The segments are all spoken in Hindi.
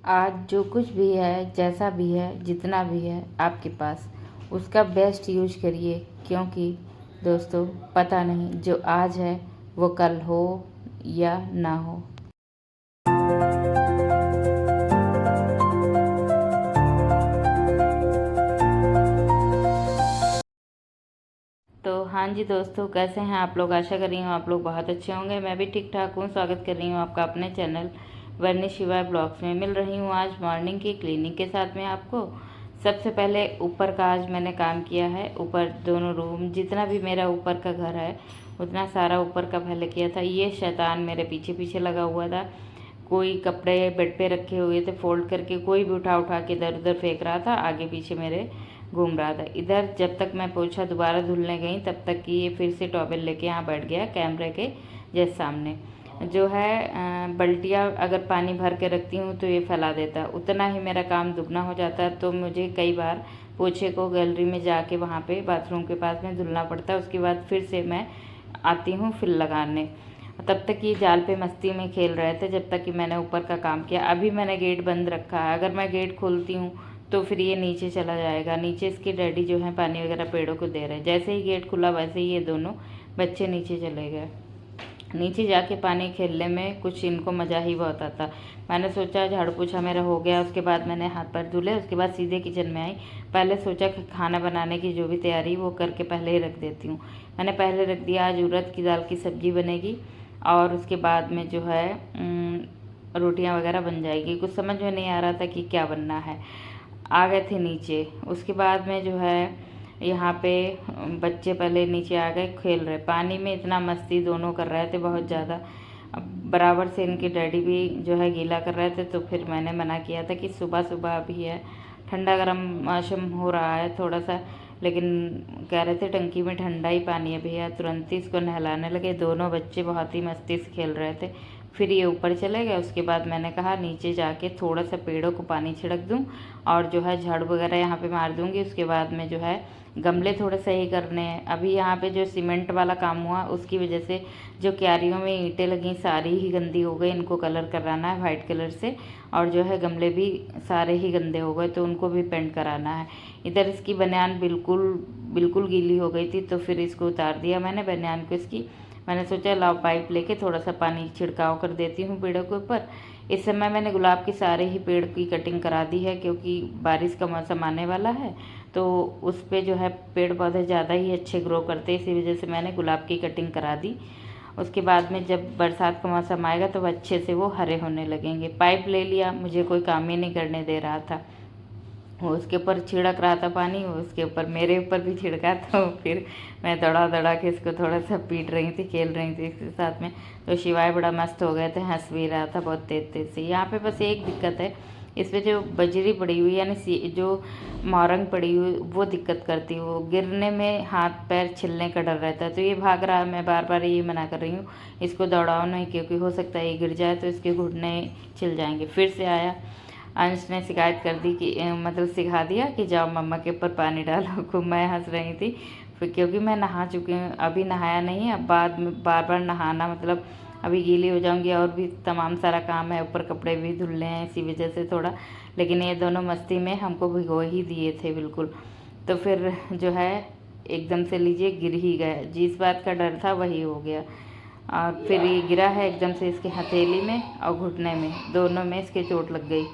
आज जो कुछ भी है, जैसा भी है, जितना भी है आपके पास, उसका बेस्ट यूज करिए, क्योंकि दोस्तों पता नहीं जो आज है वो कल हो या ना हो। तो हाँ जी दोस्तों, कैसे हैं आप लोग? आशा कर रही हूँ आप लोग बहुत अच्छे होंगे। मैं भी ठीक ठाक हूँ। स्वागत कर रही हूँ आपका अपने चैनल वर्णी शिवाय ब्लॉग्स में। मिल रही हूँ आज मॉर्निंग की क्लीनिंग के साथ में आपको। सबसे पहले ऊपर का आज मैंने काम किया है। ऊपर दोनों रूम, जितना भी मेरा ऊपर का घर है उतना सारा ऊपर का पहले किया था। ये शैतान मेरे पीछे पीछे लगा हुआ था। कोई कपड़े बेड पे रखे हुए थे फोल्ड करके, कोई भी उठा उठा के इधर उधर फेंक रहा था, आगे पीछे मेरे घूम रहा था। इधर जब तक मैं पोछा दोबारा धुलने गई तब तक कि ये फिर से टॉवेल लेके यहाँ बैठ गया कैमरे के जस्ट सामने। जो है बल्टियाँ अगर पानी भर के रखती हूँ तो ये फैला देता है। उतना ही मेरा काम दुगना हो जाता है, तो मुझे कई बार पोछे को गैलरी में जाके वहाँ पे बाथरूम के पास में धुलना पड़ता है। उसके बाद फिर से मैं आती हूँ फिर लगाने। तब तक ये जाल पे मस्ती में खेल रहे थे जब तक कि मैंने ऊपर का काम किया। अभी मैंने गेट बंद रखा है। अगर मैं गेट खोलती हूँ तो फिर ये नीचे चला जाएगा। नीचे इसके डैडी जो है पानी वगैरह पेड़ों को दे रहे हैं। जैसे ही गेट खुला वैसे ही ये दोनों बच्चे नीचे चले गए। नीचे जाके पानी खेलने में कुछ इनको मज़ा ही बहुत आता। मैंने सोचा झाड़ू पोछा मेरा हो गया, उसके बाद मैंने हाथ पैर धुले, उसके बाद सीधे किचन में आई। पहले सोचा कि खाना बनाने की जो भी तैयारी वो करके पहले ही रख देती हूँ। मैंने पहले रख दिया। आज उड़द की दाल की सब्ज़ी बनेगी और उसके बाद में जो है रोटियां वगैरह बन जाएगी। कुछ समझ में नहीं आ रहा था कि क्या बनना है। आ गए थे नीचे। उसके बाद में जो है यहाँ पे बच्चे पहले नीचे आ गए, खेल रहे पानी में। इतना मस्ती दोनों कर रहे थे बहुत ज़्यादा। अब बराबर से इनके डैडी भी जो है गीला कर रहे थे, तो फिर मैंने मना किया था कि सुबह सुबह अभी है, ठंडा गर्म मौसम हो रहा है थोड़ा सा, लेकिन कह रहे थे टंकी में ठंडा ही पानी है भैया। तुरंत ही इसको नहलाने लगे। दोनों बच्चे बहुत ही मस्ती से खेल रहे थे। फिर ये ऊपर चले गए। उसके बाद मैंने कहा नीचे जाके थोड़ा सा पेड़ों को पानी छिड़क दूं और जो है झाड़ू वगैरह यहाँ पे मार दूंगी। उसके बाद में जो है गमले थोड़े सही करने हैं। अभी यहाँ पे जो सीमेंट वाला काम हुआ उसकी वजह से जो क्यारियों में ईंटें लगी सारी ही गंदी हो गई। इनको कलर कराना है वाइट कलर से, और जो है गमले भी सारे ही गंदे हो गए, तो उनको भी पेंट कराना है। इधर इसकी बनियान बिल्कुल बिल्कुल गीली हो गई थी, तो फिर इसको उतार दिया मैंने बनियान को इसकी। मैंने सोचा लाओ पाइप लेके थोड़ा सा पानी छिड़काव कर देती हूँ पेड़ों के ऊपर। इस समय मैंने गुलाब के सारे ही पेड़ की कटिंग करा दी है, क्योंकि बारिश का मौसम आने वाला है, तो उस पर जो है पेड़ पौधे ज़्यादा ही अच्छे ग्रो करते हैं। इसी वजह से मैंने गुलाब की कटिंग करा दी। उसके बाद में जब बरसात का मौसम आएगा तो अच्छे से वो हरे होने लगेंगे। पाइप ले लिया, मुझे कोई काम ही नहीं करने दे रहा था। वो उसके ऊपर छिड़क रहा था पानी, वो उसके ऊपर मेरे ऊपर भी छिड़का, तो फिर मैं दौड़ा दौड़ा के इसको थोड़ा सा पीट रही थी, खेल रही थी इसके साथ में। तो शिवाय बड़ा मस्त हो गए थे, हंस भी रहा था बहुत तेज तेज से। यहाँ पे बस एक दिक्कत है, इस पर जो बजरी पड़ी हुई यानी जो मोरंग पड़ी हुई वो दिक्कत करती है। वो गिरने में हाथ पैर छिलने का डर रहता है, तो ये भाग रहा है। मैं बार बार ये मना कर रही हूँ इसको दौड़ाओ नहीं, क्योंकि हो सकता है ये गिर जाए तो इसके घुटने छिल जाएंगे। फिर से आया। अंश ने शिकायत कर दी कि मतलब सिखा दिया कि जाओ मम्मा के ऊपर पानी डालो। खूब मैं हंस रही थी, फिर क्योंकि मैं नहा चुकी हूँ, अभी नहाया नहीं। अब बाद में बार बार नहाना मतलब अभी गीली हो जाऊंगी, और भी तमाम सारा काम है, ऊपर कपड़े भी धुलने हैं, इसी वजह से थोड़ा। लेकिन ये दोनों मस्ती में हमको भिगो ही दिए थे बिल्कुल। तो फिर जो है एकदम से लीजिए गिर ही गए। जिस बात का डर था वही हो गया, और फिर ये गिरा है एकदम से। इसके हथेली में और घुटने में दोनों में इसके चोट लग गई।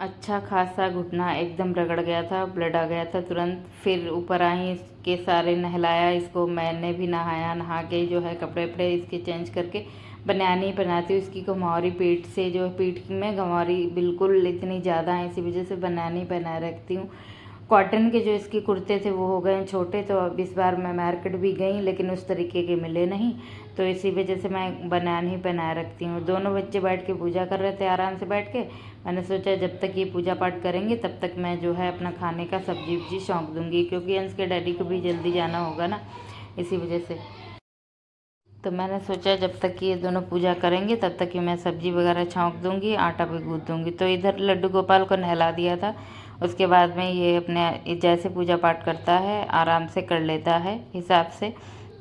अच्छा खासा घुटना एकदम रगड़ गया था, ब्लड आ गया था तुरंत। फिर ऊपर आई, इसके सारे नहलाया इसको। मैंने भी नहाया, नहा के जो है कपड़े वपड़े इसके चेंज करके बनानी बनाती हूँ। इसकी घमौरी पीठ से जो है, पीठ में घमौरी बिल्कुल इतनी ज़्यादा है, इसी वजह से बनानी पहना रखती हूँ। कॉटन के जो इसके कुर्ते थे वो हो गए छोटे, तो अब इस बार मैं मार्केट भी गई लेकिन उस तरीके के मिले नहीं, तो इसी वजह से मैं बनान ही पहनाए रखती हूँ। दोनों बच्चे बैठ के पूजा कर रहे थे आराम से बैठ के। मैंने सोचा जब तक ये पूजा पाठ करेंगे तब तक मैं जो है अपना खाने का सब्जी वब्जी छौंक दूँगी, क्योंकि अंश के डैडी को भी जल्दी जाना होगा ना, इसी वजह से। तो मैंने सोचा जब तक कि ये दोनों पूजा करेंगे तब तक कि मैं सब्जी वगैरह छौंक दूँगी, आटा भी गूँथ दूँगी। तो इधर लड्डू गोपाल को नहला दिया था, उसके बाद में ये अपने जैसे पूजा पाठ करता है आराम से कर लेता है हिसाब से।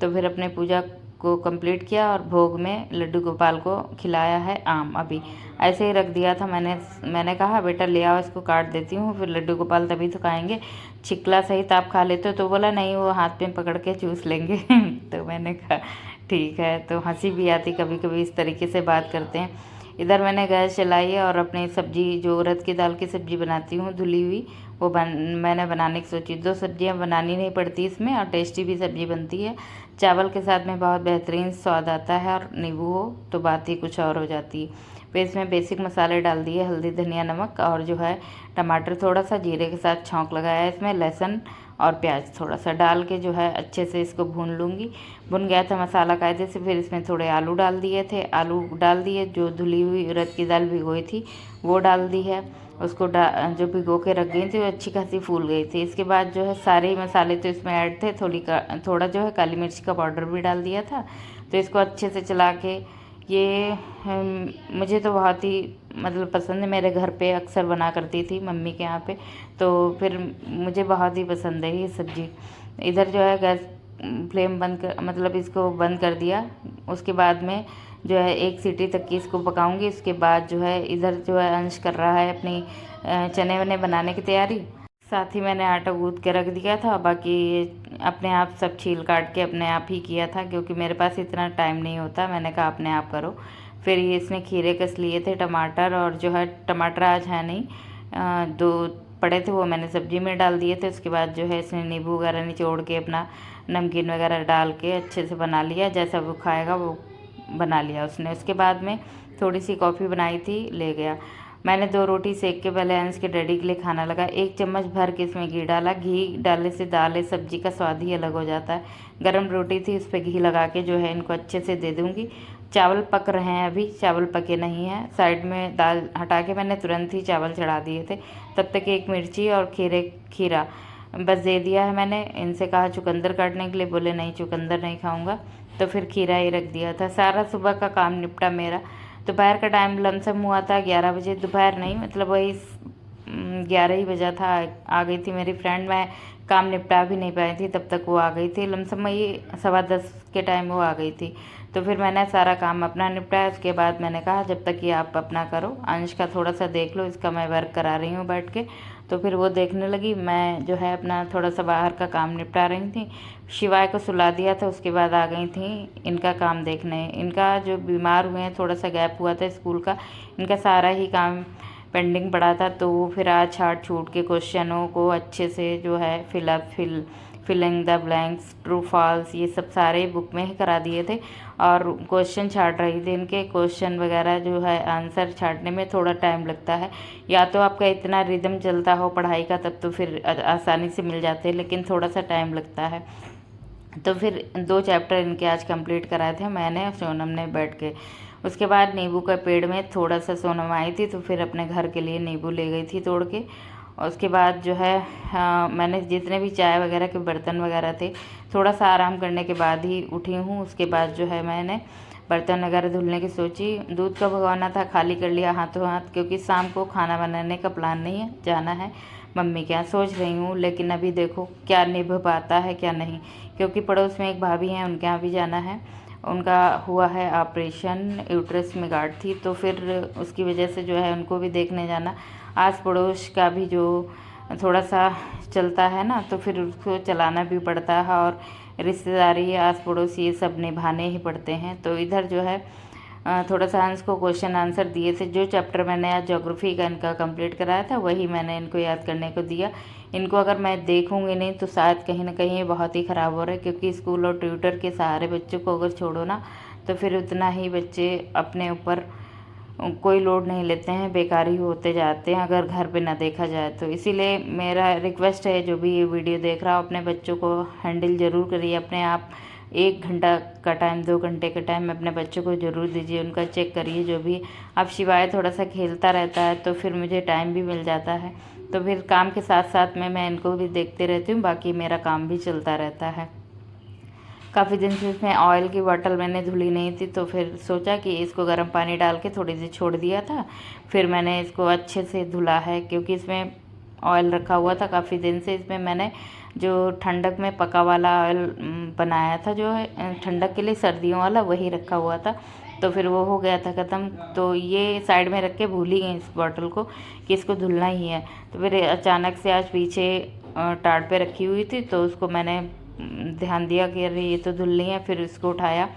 तो फिर अपने पूजा को कंप्लीट किया और भोग में लड्डू गोपाल को खिलाया है आम। अभी ऐसे ही रख दिया था मैंने कहा बेटा ले आओ, इसको काट देती हूँ, फिर लड्डू गोपाल तभी तो खाएंगे, छिकला सहित आप खा लेते हो। तो बोला नहीं, वो हाथ में पकड़ के चूस लेंगे। तो मैंने कहा ठीक है। तो हंसी भी आती कभी कभी इस तरीके से बात करते हैं। इधर मैंने गैस चलाई है और अपनी सब्जी जो उड़द की दाल की सब्जी बनाती हूँ धुली हुई, वो मैंने बनाने की सोची। 2 सब्जियाँ बनानी नहीं पड़ती इसमें और टेस्टी भी सब्जी बनती है। चावल के साथ में बहुत बेहतरीन स्वाद आता है और नींबू हो तो बात ही कुछ और हो जाती है। फिर इसमें बेसिक मसाले डाल दिए, हल्दी धनिया नमक और जो है टमाटर थोड़ा सा, जीरे के साथ छौंक लगाया है। इसमें लहसुन और प्याज थोड़ा सा डाल के जो है अच्छे से इसको भून लूँगी। भुन गया था मसाला कायदे से। फिर इसमें थोड़े आलू डाल दिए थे, आलू डाल दिए, जो धुली हुई उड़द की दाल भिगोई थी वो डाल दी है। उसको जो भिगो के रख गई थी वो अच्छी खासी फूल गई थी। इसके बाद जो है सारे ही मसाले तो इसमें ऐड थे, थोड़ा जो है काली मिर्च का पाउडर भी डाल दिया था। तो इसको अच्छे से चला के ये मुझे तो बहुत ही मतलब पसंद है, मेरे घर पे अक्सर बना करती थी मम्मी के यहाँ पे, तो फिर मुझे बहुत ही पसंद है ये सब्ज़ी। इधर जो है गैस फ्लेम बंद कर मतलब इसको बंद कर दिया। उसके बाद में जो है 1 सीटी तक की इसको पकाऊंगी। उसके बाद जो है इधर जो है अंश कर रहा है अपनी चने वने बनाने की तैयारी। साथ ही मैंने आटा गूँथ के रख दिया था, बाकी अपने आप सब छील काट के अपने आप ही किया था क्योंकि मेरे पास इतना टाइम नहीं होता। मैंने कहा अपने आप करो। फिर ये इसने खीरे कस लिए थे, टमाटर, और जो है टमाटर आज है नहीं, 2 पड़े थे वो मैंने सब्जी में डाल दिए थे। उसके बाद जो है इसने नींबू वगैरह निचोड़ के अपना नमकीन वगैरह डाल के अच्छे से बना लिया, जैसा वो खाएगा वो बना लिया उसने। उसके बाद में थोड़ी सी कॉफ़ी बनाई थी, ले गया। मैंने 2 रोटी सेक के पहले अंश के डैडी के लिए खाना लगा। 1 चम्मच भर के इसमें घी डाला। घी डालने से दाल सब्जी का स्वाद ही अलग हो जाता है। गरम रोटी थी, उस पर घी लगा के जो है इनको अच्छे से दे दूँगी। चावल पक रहे हैं, अभी चावल पके नहीं हैं। साइड में दाल हटा के मैंने तुरंत ही चावल चढ़ा दिए थे। तब तक 1 मिर्ची और खीरा बस दे दिया है मैंने। इनसे कहा चुकंदर काटने के लिए, बोले नहीं चुकंदर नहीं खाऊंगा, तो फिर खीरा ही रख दिया था। सारा सुबह का काम निपटा मेरा। दोपहर का टाइम लमसम हुआ था 11 बजे, दोपहर नहीं मतलब वही 11 ही बजा था। आ गई थी मेरी फ्रेंड, मैं काम निपटा भी नहीं पाई थी तब तक वो आ गई थी। लमसम ये 10:15 के टाइम वो आ गई थी। तो फिर मैंने सारा काम अपना निपटाया। उसके बाद मैंने कहा जब तक ये आप अपना करो, अंश का थोड़ा सा देख लो, इसका मैं वर्क करा रही हूँ बैठ के। तो फिर वो देखने लगी, मैं जो है अपना थोड़ा सा बाहर का काम निपटा रही थी। शिवाय को सुला दिया था, उसके बाद आ गई थी इनका काम देखने। इनका जो बीमार हुए हैं, थोड़ा सा गैप हुआ था स्कूल का, इनका सारा ही काम पेंडिंग पड़ा था। तो वो फिर आज छाट छूट के क्वेश्चनों को अच्छे से जो है filling the blanks, true false, ये सब सारे बुक में ही करा दिए थे। और क्वेश्चन छाट रही थी। इनके क्वेश्चन वगैरह जो है आंसर छाटने में थोड़ा टाइम लगता है। या तो आपका इतना रिदम चलता हो पढ़ाई का तब तो फिर आसानी से मिल जाते हैं, लेकिन थोड़ा सा टाइम लगता है। तो फिर 2 चैप्टर इनके आज कंप्लीट कराए थे मैंने और सोनम ने बैठ के। उसके बाद नींबू का पेड़ में थोड़ा सा सोनम आई थी तो फिर अपने घर के लिए नींबू ले गई थी तोड़ के। और उसके बाद जो है मैंने जितने भी चाय वगैरह के बर्तन वगैरह थे, थोड़ा सा आराम करने के बाद ही उठी हूँ। उसके बाद जो है मैंने बर्तन वगैरह धुलने की सोची। दूध का भगवाना था, खाली कर लिया हाथों हाथ, क्योंकि शाम को खाना बनाने का प्लान नहीं है, जाना है मम्मी के यहाँ। सोच रही हूँ लेकिन अभी देखो क्या निभ पाता है क्या नहीं, क्योंकि पड़ोस में एक भाभी हैं, उनके यहाँ भी जाना है। उनका हुआ है ऑपरेशन, यूट्रस में गांठ थी, तो फिर उसकी वजह से जो है उनको भी देखने जाना। आस पड़ोस का भी जो थोड़ा सा चलता है ना, तो फिर उसको चलाना भी पड़ता है, और रिश्तेदारी आस पड़ोस ये सब निभाने ही पड़ते हैं। तो इधर जो है थोड़ा सा अंश को क्वेश्चन आंसर दिए थे। जो चैप्टर मैंने आज ज्योग्राफी का इनका कंप्लीट कराया था वही मैंने इनको याद करने को दिया। इनको अगर मैं देखूंगी नहीं तो शायद कहीं ना कहीं ये बहुत ही ख़राब हो रहा है, क्योंकि स्कूल और ट्यूटर के सहारे बच्चों को अगर छोड़ो ना तो फिर उतना ही बच्चे अपने ऊपर कोई लोड नहीं लेते हैं, बेकार ही होते जाते हैं अगर घर पे ना देखा जाए तो। इसीलिए मेरा रिक्वेस्ट है, जो भी ये वीडियो देख रहा हो अपने बच्चों को हैंडल ज़रूर करिए अपने आप। 1 घंटा का टाइम, 2 घंटे का टाइम अपने बच्चों को ज़रूर दीजिए, उनका चेक करिए जो भी। अब शिवाय थोड़ा सा खेलता रहता है तो फिर मुझे टाइम भी मिल जाता है, तो फिर काम के साथ साथ में मैं इनको भी देखते रहती हूँ, बाकी मेरा काम भी चलता रहता है। काफ़ी दिन से इसमें ऑयल की बॉटल मैंने धुली नहीं थी, तो फिर सोचा कि इसको गर्म पानी डाल के थोड़ी देर छोड़ दिया था, फिर मैंने इसको अच्छे से धुला है, क्योंकि इसमें ऑयल रखा हुआ था काफ़ी दिन से। इसमें मैंने जो ठंडक में पका वाला ऑयल बनाया था, जो है ठंडक के लिए सर्दियों वाला, वही रखा हुआ था। तो फिर वो हो गया था ख़त्म। तो ये साइड में रख के भूल ही गई इस बॉटल को कि इसको धुलना ही है। तो फिर अचानक से आज पीछे टाट पे रखी हुई थी, तो उसको मैंने ध्यान दिया कि अरे ये तो धुलनी है। फिर इसको उठाया,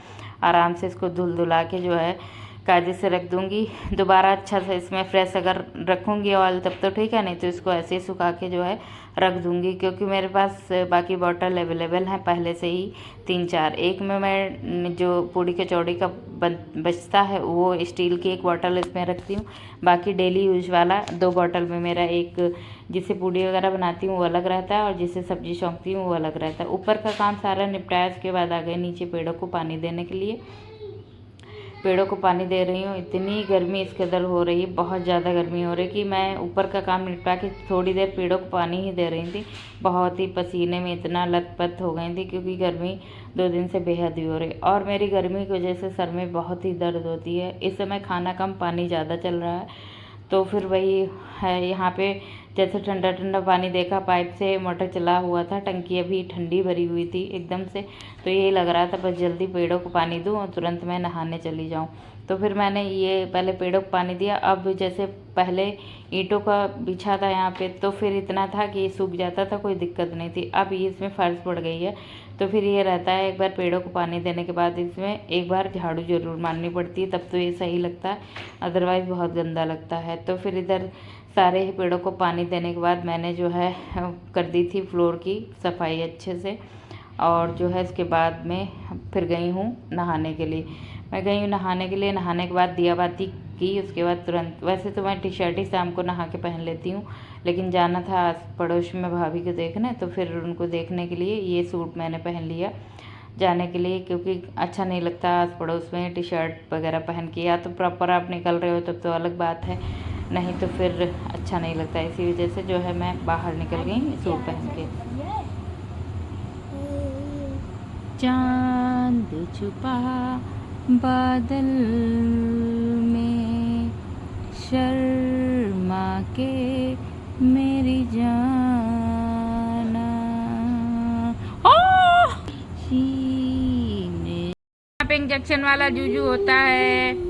आराम से इसको धुला के जो है कायदे से रख दूँगी। दोबारा अच्छा से इसमें फ्रेश अगर रखूँगी ऑयल तब तो ठीक है, नहीं तो इसको ऐसे ही सुखा के जो है रख दूँगी। क्योंकि मेरे पास बाकी बॉटल अवेलेबल हैं पहले से ही 3-4। एक में मैं जो पूड़ी कचौड़ी का बचता है वो स्टील की एक बॉटल इसमें रखती हूँ। बाकी डेली यूज वाला 2 बॉटल में मेरा, एक जिससे पूड़ी वगैरह बनाती हूँ वो अलग रहता है और जिससे सब्जी छौंकती हूँ वो अलग रहता है। ऊपर का काम सारा निपटाया, उसके बाद आ गए नीचे पेड़ों को पानी देने के लिए। पेड़ों को पानी दे रही हूँ। इतनी गर्मी इस कदर हो रही है, बहुत ज़्यादा गर्मी हो रही है कि मैं ऊपर का काम निपटा के थोड़ी देर पेड़ों को पानी ही दे रही थी। बहुत ही पसीने में इतना लथपथ हो गई थी क्योंकि गर्मी 2 दिन से बेहद ही हो रही। और मेरी गर्मी की वजह से सर में बहुत ही दर्द होती है। इस समय खाना कम, पानी ज़्यादा चल रहा है। तो फिर वही है, यहाँ पे जैसे ठंडा ठंडा पानी देखा, पाइप से मोटर चला हुआ था, टंकी अभी ठंडी भरी हुई थी एकदम से। तो यही लग रहा था बस जल्दी पेड़ों को पानी दूँ और तुरंत मैं नहाने चली जाऊँ। तो फिर मैंने ये पहले पेड़ों को पानी दिया। अब जैसे पहले ईंटों का बिछा था यहाँ पे, तो फिर इतना था कि ये सूख जाता था, कोई दिक्कत नहीं थी। अब ये इसमें फर्श पड़ गई है, तो फिर ये रहता है एक बार पेड़ों को पानी देने के बाद इसमें एक बार झाड़ू ज़रूर मारनी पड़ती है, तब तो ये सही लगता है, अदरवाइज़ बहुत गंदा लगता है। तो फिर इधर सारे ही पेड़ों को पानी देने के बाद मैंने जो है कर दी थी फ्लोर की सफाई अच्छे से। और जो है इसके बाद में फिर गई हूँ नहाने के लिए। मैं गई हूँ नहाने के लिए। नहाने के बाद दिया बाती की, उसके बाद तुरंत, वैसे तो मैं टी शर्ट ही शाम को नहा के पहन लेती हूँ, लेकिन जाना था आस पड़ोस में भाभी को देखने, तो फिर उनको देखने के लिए ये सूट मैंने पहन लिया जाने के लिए। क्योंकि अच्छा नहीं लगता आस पड़ोस में टी शर्ट वगैरह पहन के, या तो प्रॉपर आप निकल रहे हो तब तो अलग बात है, नहीं तो फिर अच्छा नहीं लगता। इसी वजह से जो है मैं बाहर निकल गई सूट पहन के। चांद छुपा बादल में, शर्मा के मेरी जाना, सीने। यहाँ पे इंजेक्शन वाला जूजू होता है।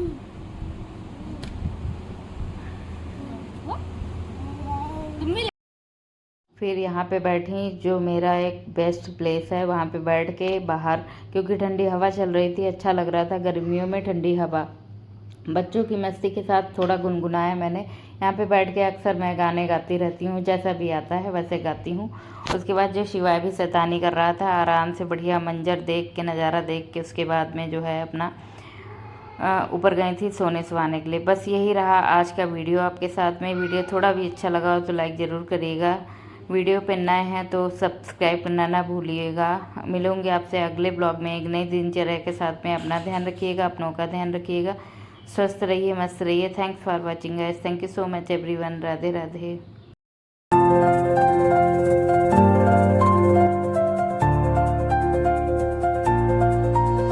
फिर यहाँ पे बैठी, जो मेरा एक बेस्ट प्लेस है, वहाँ पे बैठ के बाहर, क्योंकि ठंडी हवा चल रही थी, अच्छा लग रहा था गर्मियों में ठंडी हवा। बच्चों की मस्ती के साथ थोड़ा गुनगुनाया मैंने। यहाँ पे बैठ के अक्सर मैं गाने गाती रहती हूँ, जैसा भी आता है वैसे गाती हूँ। उसके बाद जो शिवाय भी शैतानी कर रहा था, आराम से बढ़िया मंजर देख के, नज़ारा देख के, उसके बाद में जो है अपना ऊपर गई थी सोने सुहाने के लिए। बस यही रहा आज का वीडियो आपके साथ में। वीडियो थोड़ा भी अच्छा लगा हो तो लाइक ज़रूर करिएगा। वीडियो पे नए हैं तो सब्सक्राइब करना ना भूलिएगा। मिलूंगी आपसे अगले ब्लॉग में एक नई दिनचर्या के साथ में। अपना ध्यान रखिएगा, अपनों का ध्यान रखिएगा, स्वस्थ रहिए, मस्त रहिए। Thanks for watching guys, thank you so much everyone. Radhe Radhe.